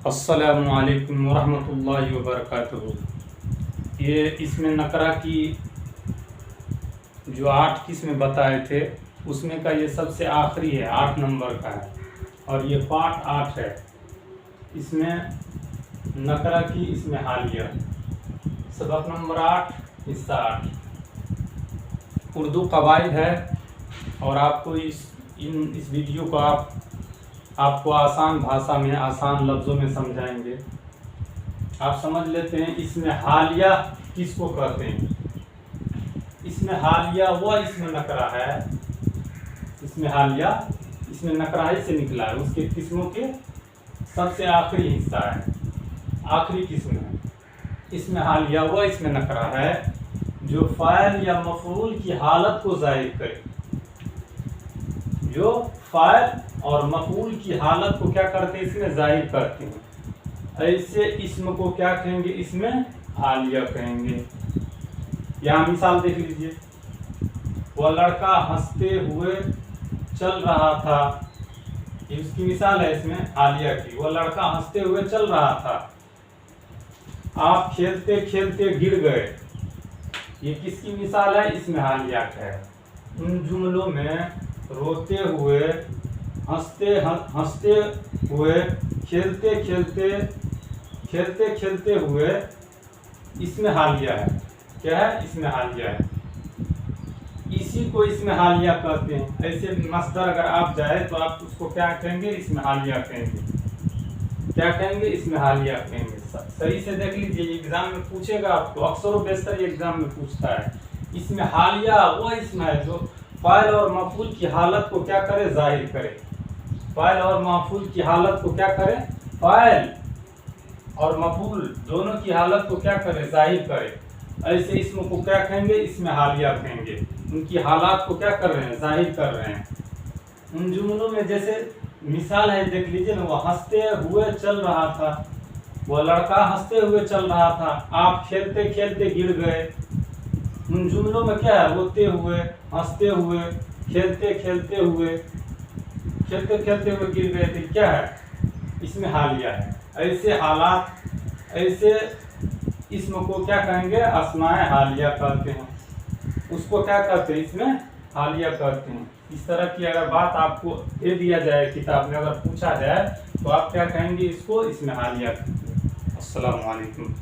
अस्सलामुअलैकुम वरहमतुल्लाहि वबरकातुहू। ये इसमें नकरा की जो 8 किस्में बताए थे उसमें का ये सबसे आखिरी है, 8 नंबर का है और ये पार्ट 8 है। इसमें नकरा की, इसमें हालिया, सबक नंबर 8, हिस्सा 8 उर्दू कवायद है। और आपको इस वीडियो को आपको आसान भाषा में, आसान लफ्ज़ों में समझाएंगे। आप समझ लेते हैं इसमें हालिया किसको कहते हैं। इसमें हालिया वह इसमें नकरा है, इसमें हालिया, इसमें नकरा से निकला है, उसके किस्मों के सबसे आखिरी हिस्सा है, आखिरी किस्म है। इसमें हालिया वह इसमें नकरा है जो फ़ाइल या मफ़ऊल की हालत को ज़ाहिर करे, जो फ़ाइल और मफ़ऊल की हालत को क्या करते हैं, इसमें ज़ाहिर करते हैं। ऐसे इसम को क्या कहेंगे, इसमें हालिया कहेंगे। यहाँ मिसाल देख लीजिए, वह लड़का हंसते हुए चल रहा था, ये उसकी मिसाल है इसमें हालिया की। वह लड़का हंसते हुए चल रहा था, आप खेलते खेलते गिर गए, ये किसकी मिसाल है, इसमें हालिया का है। उन जुमलों में रोते हुए, हंसते हुए, खेलते खेलते हुए, इसमें हालिया है। क्या है, इसमें हालिया है। इसी को इसमें हालिया कहते हैं। ऐसे मस्दर अगर आप जाए तो आप उसको क्या कहेंगे, इसमें हालिया कहेंगे। क्या कहेंगे, इसमें हालिया कहेंगे। सही से देख लीजिए, एग्जाम में पूछेगा आपको, अक्सर बेशतर एग्जाम में पूछता है। इसमें हालिया वो इसमें है जो फ़ाइल और मफ़ऊल की हालत को क्या करे, जाहिर करे। फ़ाइल और मफ़ऊल की हालत को क्या करे, फ़ाइल और मफ़ऊल दोनों की हालत को क्या करे, जाहिर करे। ऐसे इसम को क्या कहेंगे, इसमें हालिया कहेंगे। उनकी हालात को क्या कर रहे हैं, जाहिर कर रहे हैं। उन जुमलों में जैसे मिसाल है, देख लीजिए ना, वह हंसते हुए चल रहा था, वह लड़का हंसते हुए चल रहा था, आप खेलते खेलते गिर गए। उन जुमलों में क्या है, रोते हुए, हंसते हुए, खेलते खेलते हुए गिर गए थे, क्या है, इसमें हालिया है। ऐसे हालात, ऐसे इसम को क्या कहेंगे, अस्माए हालिया कहते हैं। उसको क्या कहते हैं, इसमें हालिया कहते हैं। इस तरह की अगर बात आपको दे दिया जाए, किताब में अगर पूछा जाए, तो आप क्या कहेंगे, इसको इसमें हालिया कहते हैं। अस्सलामु अलैकुम।